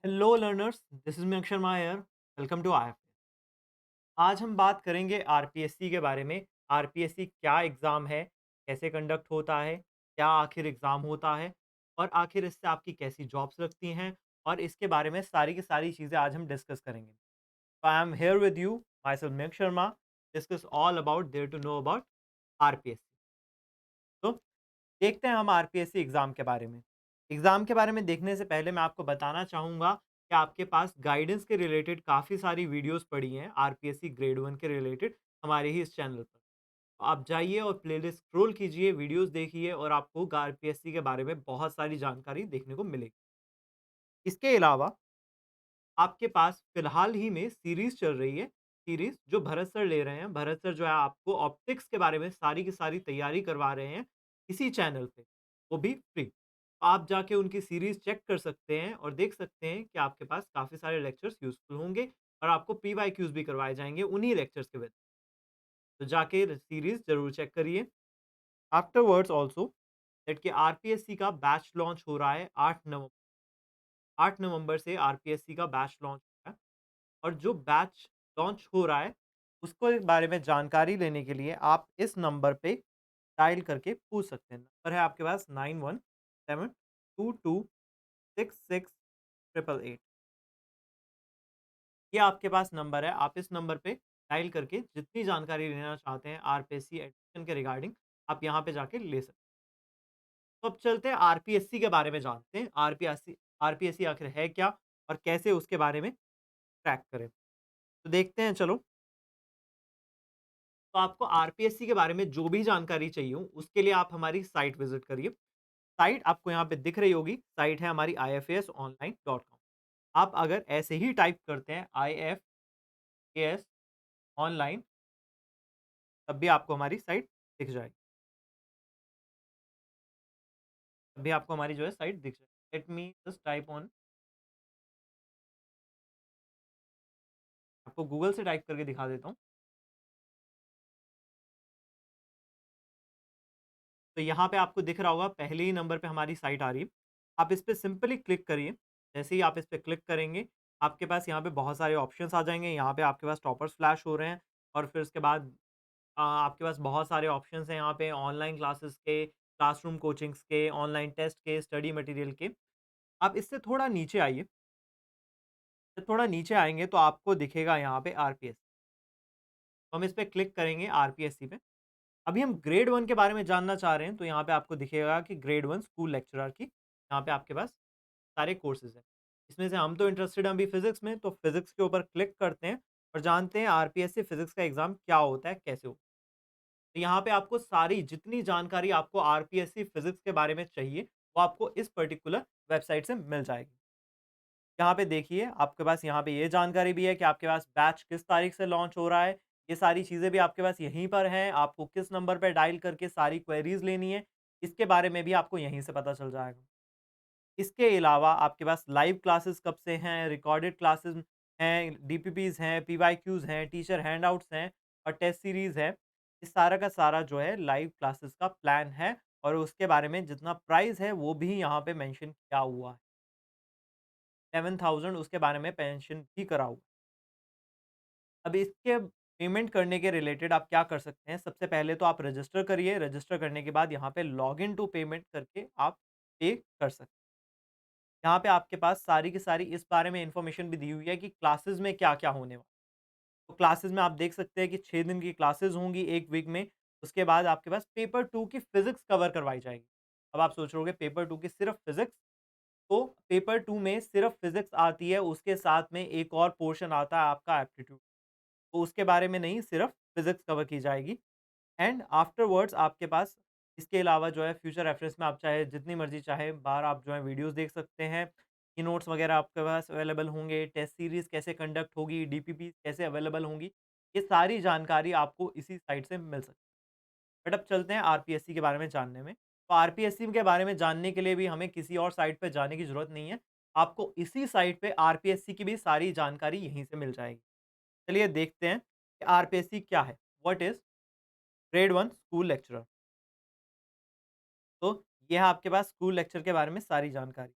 Hello learners, this is me अक्षर मायर। Welcome to आई। आज हम बात करेंगे आरपीएससी के बारे में। आरपीएससी क्या एग्ज़ाम है, कैसे कंडक्ट होता है, क्या आखिर एग्ज़ाम होता है और आखिर इससे आपकी कैसी जॉब्स लगती हैं और इसके बारे में सारी की सारी चीज़ें आज हम डिस्कस करेंगे। तो I am here with you, myself Megh Sharma, discuss all about there to know about RPSC. तो देखते हैं हम आरपीएससी एग्ज़ाम के बारे में। एग्ज़ाम के बारे में देखने से पहले मैं आपको बताना चाहूँगा कि आपके पास गाइडेंस के रिलेटेड काफ़ी सारी वीडियोज़ पड़ी हैं आरपीएससी ग्रेड 1 के रिलेटेड हमारे ही इस चैनल पर। तो आप जाइए और प्लेलिस्ट स्क्रॉल कीजिए, वीडियोज़ देखिए और आपको आरपीएससी के बारे में बहुत सारी जानकारी देखने को मिलेगी। इसके अलावा आपके पास फ़िलहाल ही में सीरीज़ चल रही है, सीरीज़ जो भरत सर ले रहे हैं। भरत सर जो है आपको ऑप्टिक्स के बारे में सारी की सारी तैयारी करवा रहे हैं, इसी चैनल पे, वो भी फ्री। आप जाके उनकी सीरीज़ चेक कर सकते हैं और देख सकते हैं कि आपके पास काफ़ी सारे लेक्चर्स यूज़फुल होंगे और आपको पीवाईक्यूज़ भी करवाए जाएँगे उन्हीं लेक्चर्स के with। तो जाके सीरीज़ ज़रूर चेक करिए। आफ्टरवर्ड्स ऑल्सो दैट कि आरपीएससी का बैच लॉन्च हो रहा है 8 नवंबर से आरपीएससी का बैच लॉन्च हो रहा है। और जो बैच लॉन्च हो रहा है, उसको के बारे में जानकारी लेने के लिए आप इस नंबर पे डायल करके पूछ सकते हैं। नंबर है आपके पास 9172266888। ये आपके पास नंबर है, आप इस नंबर पे डायल करके जितनी जानकारी लेना चाहते हैं आरपीएससी एडमिशन के रिगार्डिंग, आप यहाँ पे जाके ले सकते हैं। तो अब चलते हैं आरपीएससी के बारे में जानते हैं। आरपीएससी आरपीएससी आखिर है क्या और कैसे उसके बारे में ट्रैक करें? तो देखते हैं चलो। तो आपको आरपीएससी के बारे में जो भी जानकारी चाहिए हो, उसके लिए आप हमारी साइट विज़िट करिए। साइट आपको यहाँ पे दिख रही होगी, साइट है हमारी ifasonline.com। आप अगर ऐसे ही टाइप करते हैं IFAS ऑनलाइन, तब भी आपको हमारी साइट दिख जाएगी। तब भी आपको हमारी जो है साइट दिख जाएगी। Let me just type on. आपको गूगल से टाइप करके दिखा देता हूँ। तो यहाँ पे आपको दिख रहा होगा, पहले ही नंबर पे हमारी साइट आ रही है। आप इस पे सिंपली क्लिक करिए। जैसे ही आप इस पे क्लिक करेंगे, आपके पास यहाँ पे बहुत सारे ऑप्शंस आ जाएँगे। यहाँ पे आपके पास टॉपर्स फ्लैश हो रहे हैं और फिर उसके बाद आपके पास बहुत सारे ऑप्शंस हैं यहाँ पे, ऑनलाइन क्लासेस के, क्लासरूम कोचिंग्स के, ऑनलाइन टेस्ट के, स्टडी मटेरियल के। आप इससे थोड़ा नीचे आइए। जब थोड़ा नीचे आएँगे तो आपको दिखेगा यहाँ पे आरपीएस। तो हम इस पे क्लिक करेंगे आरपीएससी पे। अभी हम ग्रेड 1 के बारे में जानना चाह रहे हैं, तो यहाँ पे आपको दिखेगा कि ग्रेड 1 स्कूल लेक्चरर की यहाँ पे आपके पास सारे कोर्सेज़ हैं। इसमें से हम तो इंटरेस्टेड हैं अभी फिज़िक्स में, तो फिज़िक्स के ऊपर क्लिक करते हैं और जानते हैं आरपीएससी फिज़िक्स का एग्ज़ाम क्या होता है, कैसे होता है। तो यहाँ पे आपको सारी जितनी जानकारी आपको आरपीएससी फिज़िक्स के बारे में चाहिए, वो आपको इस पर्टिकुलर वेबसाइट से मिल जाएगी। यहाँ पे देखिए, आपके पास यहाँ पे ये जानकारी भी है कि आपके पास बैच किस तारीख से लॉन्च हो रहा है। ये सारी चीज़ें भी आपके पास यहीं पर हैं। आपको किस नंबर पे डायल करके सारी क्वेरीज़ लेनी है, इसके बारे में भी आपको यहीं से पता चल जाएगा। इसके अलावा आपके पास लाइव क्लासेस कब से हैं, रिकॉर्डेड क्लासेस हैं, डीपीपीज़ हैं, पीवाईक्यूज़ हैं, टीचर हैंडआउट्स हैं और टेस्ट सीरीज़ है। इस सारा का सारा जो है लाइव क्लासेस का प्लान है और उसके बारे में जितना प्राइस है, वो भी यहाँ पे मेंशन किया हुआ है। 11,000 उसके बारे में मेंशन भी करा हुआ है। अब इसके पेमेंट करने के रिलेटेड आप क्या कर सकते हैं, सबसे पहले तो आप रजिस्टर करिए, रजिस्टर करने के बाद यहाँ पे लॉगिन टू पेमेंट करके आप पे कर सकते हैं। यहाँ पे आपके पास सारी की सारी इस बारे में इन्फॉर्मेशन भी दी हुई है कि क्लासेस में क्या-क्या होने वाला है। तो क्लासेस में आप देख सकते हैं कि 6 दिन की क्लासेस होंगी 1 वीक में। उसके बाद आपके पास पेपर 2 की फिज़िक्स कवर करवाई जाएगी। अब आप सोच रहे होंगे पेपर 2 की सिर्फ़ फिज़िक्स? तो पेपर 2 में सिर्फ़ फिज़िक्स आती है, उसके साथ में एक और पोर्शन आता है आपका एप्टीट्यूड। तो उसके बारे में नहीं, सिर्फ़ फिज़िक्स कवर की जाएगी। एंड आफ्टरवर्ड्स आपके पास इसके अलावा जो है फ्यूचर रेफरेंस में आप चाहे जितनी मर्ज़ी चाहे बार आप जो है वीडियोज़ देख सकते हैं। की नोट्स वगैरह आपके पास अवेलेबल होंगे, टेस्ट सीरीज़ कैसे कंडक्ट होगी, डीपीपी कैसे अवेलेबल होंगी, ये सारी जानकारी आपको इसी साइट से मिल सकती है। बट अब चलते हैं आरपीएससी के बारे में जानने में। तो आरपीएससी के बारे में जानने के लिए भी हमें किसी और साइट पे जाने की ज़रूरत नहीं है। आपको इसी साइट पे आरपीएससी की भी सारी जानकारी यहीं से मिल जाएगी। चलिए देखते हैं कि आरपीएससी क्या है? What is grade 1 school lecturer. तो ये है आपके पास स्कूल लेक्चर के बारे में सारी जानकारी।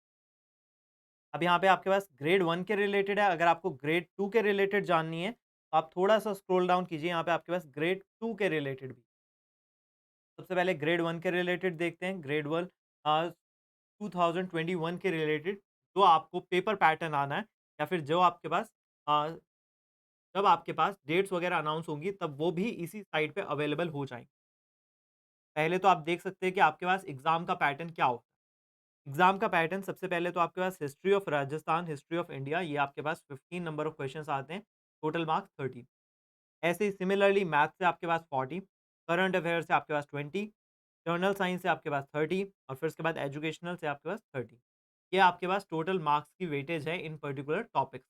अब यहाँ पे आपके पास ग्रेड 1 के रिलेटेड है, अगर आपको ग्रेड 2 के रिलेटेड जाननी है, तो आप थोड़ा-सा स्क्रॉल डाउन कीजिए, यहाँ पे आपके पास ग्रेड 2 के रिलेटेड भी। सबसे पहले ग्रेड 1 के रिलेटेड देखते हैं, ग्रेड 1 2021 के रिलेटेड जो आपको पेपर पैटर्न आना है या फिर जो आपके पास अ, जब आपके पास डेट्स वगैरह अनाउंस होंगी तब वो भी इसी साइट पे अवेलेबल हो जाएँगी। पहले तो आप देख सकते हैं कि आपके पास एग्ज़ाम का पैटर्न क्या होता है। एग्ज़ाम का पैटर्न सबसे पहले तो आपके पास history of Rajasthan, history of India ये आपके पास 15 नंबर ऑफ क्वेश्चन्स आते हैं, टोटल मार्क्स 30। ऐसे ही सिमिलरली मैथ से आपके पास 40, करंट अफेयर से आपके पास 20, जर्नल साइंस से आपके पास 30 और फिर उसके बाद एजुकेशनल से आपके पास 30। ये आपके पास टोटल मार्क्स की वेटेज है इन पर्टिकुलर टॉपिक्स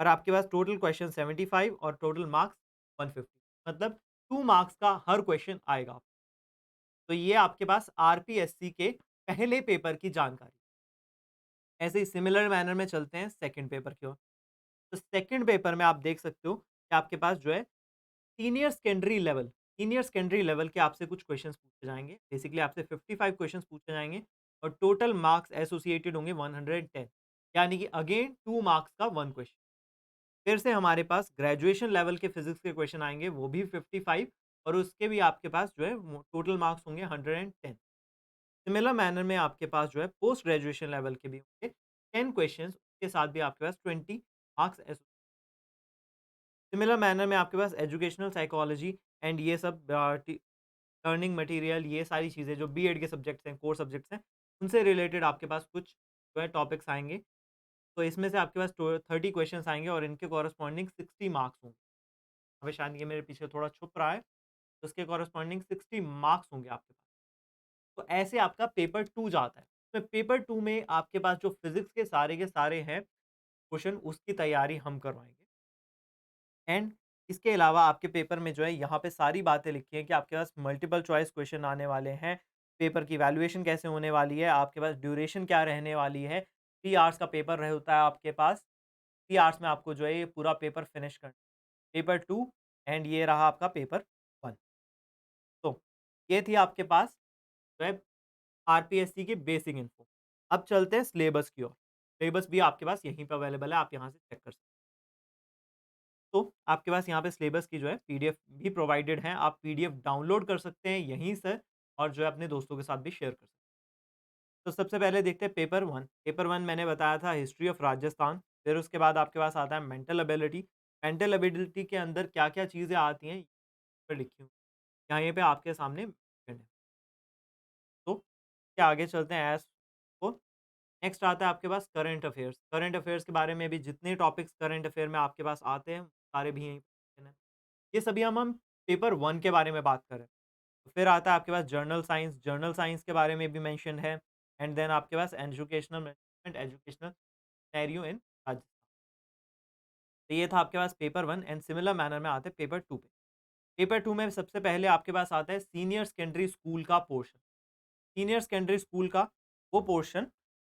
और आपके पास टोटल क्वेश्चन 75 और टोटल मार्क्स 150 मतलब 2 मार्क्स का हर क्वेश्चन आएगा। तो ये आपके पास आरपीएससी के पहले पेपर की जानकारी। ऐसे ही सिमिलर मैनर में चलते हैं सेकंड पेपर की ओर। तो सेकंड पेपर में आप देख सकते हो कि आपके पास जो है सीनियर सेकेंडरी लेवल के आपसे कुछ क्वेश्चंस पूछे जाएँगे। बेसिकली आपसे 55 क्वेश्चंस पूछे जाएँगे और टोटल मार्क्स एसोसिएटेड होंगे 110 यानी कि अगेन 2 मार्क्स का 1 क्वेश्चन। फिर से हमारे पास ग्रेजुएशन लेवल के फिज़िक्स के क्वेश्चन आएँगे, वो भी 55 और उसके भी आपके पास जो है वो टोटल मार्क्स होंगे 110। सिमिलर मैनर में आपके पास जो है पोस्ट ग्रेजुएशन लेवल के भी होंगे 10 क्वेश्चंस, उसके साथ भी आपके पास 20 मार्क्स एसो सिमिलर मैनर में आपके पास एजुकेशनल साइकोलॉजी एंड ये सब लर्निंग मटेरियल ये सारी चीज़ें जो बीएड के सब्जेक्ट्स हैं, कोर सब्जेक्ट्स हैं, उनसे रिलेटेड आपके पास कुछ जो है टॉपिक्स आएँगे। तो इसमें से आपके पास टो 30 क्वेश्चन्स आएँगे और इनके कॉरेस्पॉन्डिंग 60 मार्क्स होंगे। अभी शायद ये मेरे पीछे थोड़ा छुप रहा है, तो उसके कॉरेस्पॉन्डिंग 60 मार्क्स होंगे आपके पास। तो ऐसे आपका पेपर 2 जाता है। तो पेपर 2 में आपके पास जो फिज़िक्स के सारे हैं क्वेश्चन उसकी तैयारी हम करवाएँगे। एंड इसके अलावा आपके पेपर में जो है यहाँ पे सारी बातें लिखी हैं कि आपके पास मल्टीपल चॉइस क्वेश्चन आने वाले हैं, पेपर की वैल्यूएशन कैसे होने वाली है, आपके पास ड्यूरेशन क्या रहने वाली है, 3 आवर्स का पेपर रह होता है आपके पास, 3 आवर्स में आपको जो है ये पूरा पेपर फिनिश करना है। पेपर 2 एंड ये रहा आपका पेपर 1। तो ये थी आपके पास जो है आरपीएससी की बेसिक इन्फो। अब चलते हैं सिलेबस की ओर। सिलेबस भी आपके पास यहीं पे अवेलेबल है, आप यहाँ से चेक कर सकते हैं। तो आपके पास यहाँ पे सिलेबस की जो है पीडीएफ भी प्रोवाइडेड है। आप पीडीएफ डाउनलोड कर सकते हैं यहीं से और जो है अपने दोस्तों के साथ भी शेयर कर सकते हैं। तो सबसे पहले देखते हैं पेपर 1। पेपर 1 मैंने बताया था हिस्ट्री ऑफ राजस्थान। फिर उसके बाद आपके पास आता है मेंटल एबिलिटी। मेंटल एबिलिटी के अंदर क्या-क्या चीज़ें आती हैं, यहाँ पे लिखी हुई हैं। यहाँ पे आपके सामने मेंशन्ड है। तो क्या आगे चलते हैं एज़ को नेक्स्ट आता है आपके पास करंट अफ़ेयर्स। करंट अफ़ेयर्स के बारे में भी जितने टॉपिक्स करंट अफ़ेयर में आपके पास आते हैं, सारे भी यहीं पे हैं। ये सभी हम पेपर 1 के बारे में बात कर रहे हैं। फिर आता है आपके पास जर्नल साइंस के बारे में भी मेंशन है एंड देन आपके पास educational management, educational scenario in Rajasthan. तो ये था आपके पास पेपर 1 एंड सिमिलर मैनर में आते हैं पेपर 2 पे। पेपर 2 में सबसे पहले आपके पास आता है सीनियर सेकेंडरी स्कूल का पोर्शन। सीनियर सेकेंडरी स्कूल का वो पोर्शन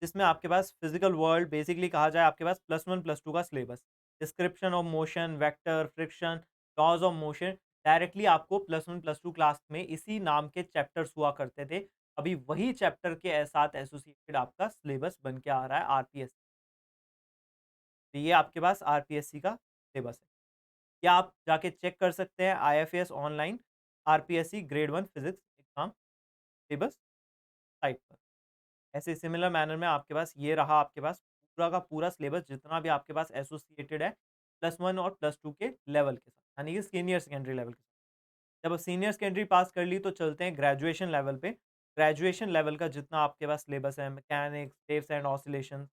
जिसमें आपके पास फिजिकल वर्ल्ड बेसिकली कहा जाए आपके पास प्लस वन प्लस टू का syllabus description of motion vector friction laws of motion directly आपको plus one plus two class में इसी नाम के चैप्टर्स हुआ करते थे। अभी वही चैप्टर के साथ एसोसिएटेड आपका सिलेबस बन के आ रहा है आरपीएस। तो ये आपके पास आरपीएससी का सिलेबस है। या आप जाके चेक कर सकते हैं IFS online RPSC grade 1 physics exam syllabus site पर। ऐसे सिमिलर मैनर में आपके पास ये रहा आपके पास पूरा का पूरा सिलेबस जितना भी आपके पास एसोसिएटेड है प्लस 1 और प्लस 2 के लेवल के साथ, यानी कि सीनियर सेकेंडरी लेवल के साथ। जब सीनियर सेकेंडरी पास कर ली तो चलते हैं ग्रेजुएशन लेवल पे। ग्रेजुएशन लेवल का जितना आपके पास सिलेबस है मैकेनिक्स, वेव्स एंड ऑसिलेशंस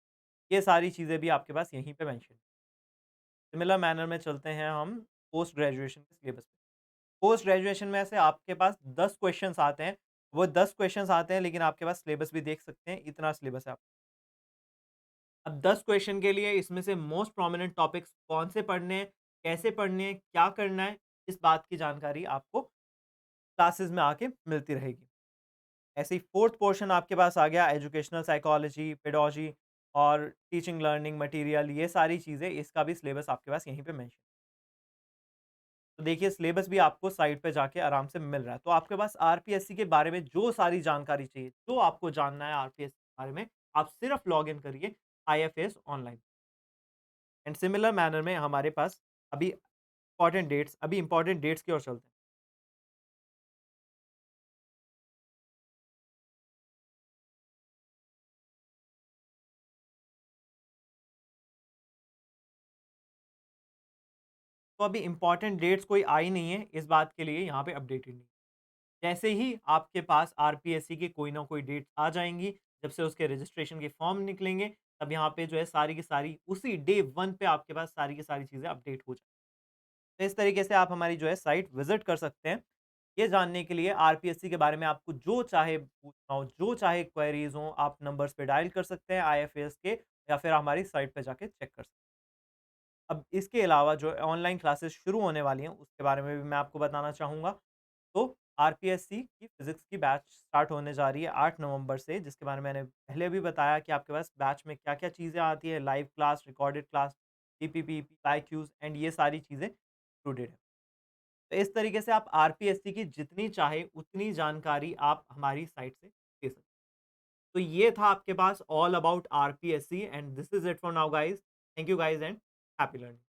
ये सारी चीज़ें भी आपके पास यहीं पे मेंशन। सिमिलर मैनर में चलते हैं हम पोस्ट ग्रेजुएशन के सिलेबस पे। पोस्ट ग्रेजुएशन में से आपके पास 10 क्वेश्चंस आते हैं। वो 10 क्वेश्चंस आते हैं लेकिन आपके पास सिलेबस भी देख सकते हैं, इतना सिलेबस है आप अब 10 क्वेश्चन के लिए इसमें से मोस्ट प्रोमिनेंट टॉपिक्स कौन से पढ़ने हैं, कैसे पढ़ने हैं, क्या करना है, इस बात की जानकारी आपको क्लासेस में आके मिलती रहेगी। ऐसे ही 4th पोर्शन आपके पास आ गया एजुकेशनल साइकोलॉजी, पेडोलॉजी और टीचिंग लर्निंग मटेरियल ये सारी चीज़ें इसका भी सिलेबस आपके पास यहीं पे मेंशन तो देखिए सिलेबस भी आपको साइट पे जाके आराम से मिल रहा है। तो आपके पास आरपीएससी के बारे में जो सारी जानकारी चाहिए, जो आपको जानना है आरपीएससी के बारे में, आप सिर्फ लॉगिन करिए। IFS online. And similar manner में हमारे पास अभी इम्पोर्टेंट डेट्स की ओर चलते हैं। तो अभी इम्पोर्टेंट डेट्स कोई आई नहीं है, इस बात के लिए यहाँ पे अपडेटेड नहीं। जैसे ही आपके पास आरपीएससी की कोई ना कोई डेट आ जाएँगी, जब से उसके रजिस्ट्रेशन के फॉर्म निकलेंगे, तब यहाँ पे जो है सारी की सारी उसी डे 1 पे आपके पास सारी की सारी चीज़ें अपडेट हो जाएँ। तो इस तरीके से आप हमारी जो है साइट विज़िट कर सकते हैं। ये जानने के लिए आरपीएससी के बारे में आपको जो चाहे पूछना हो, जो चाहे क्वेरीज़ हों, आप नंबर्स पे डायल कर सकते हैं आईएफएस के, या फिर हमारी साइट पे जाके चेक कर सकते हैं। अब इसके अलावा जो ऑनलाइन क्लासेस शुरू होने वाली हैं, उसके बारे में भी मैं आपको बताना चाहूँगा। तो आरपीएससी की फिज़िक्स की बैच स्टार्ट होने जा रही है 8 नवंबर से, जिसके बारे में मैंने पहले भी बताया कि आपके पास बैच में क्या-क्या चीज़ें आती हैं, live class, recorded class, PPP, PYQs and ये सारी चीज़ें इंक्लूडेड हैं। तो इस तरीके से आप आरपीएससी की जितनी चाहे उतनी जानकारी आप हमारी साइट से ले सकते हैं। तो ये था आपके पास all about RPSC and this is it for now guys. Thank you guys and happy learning.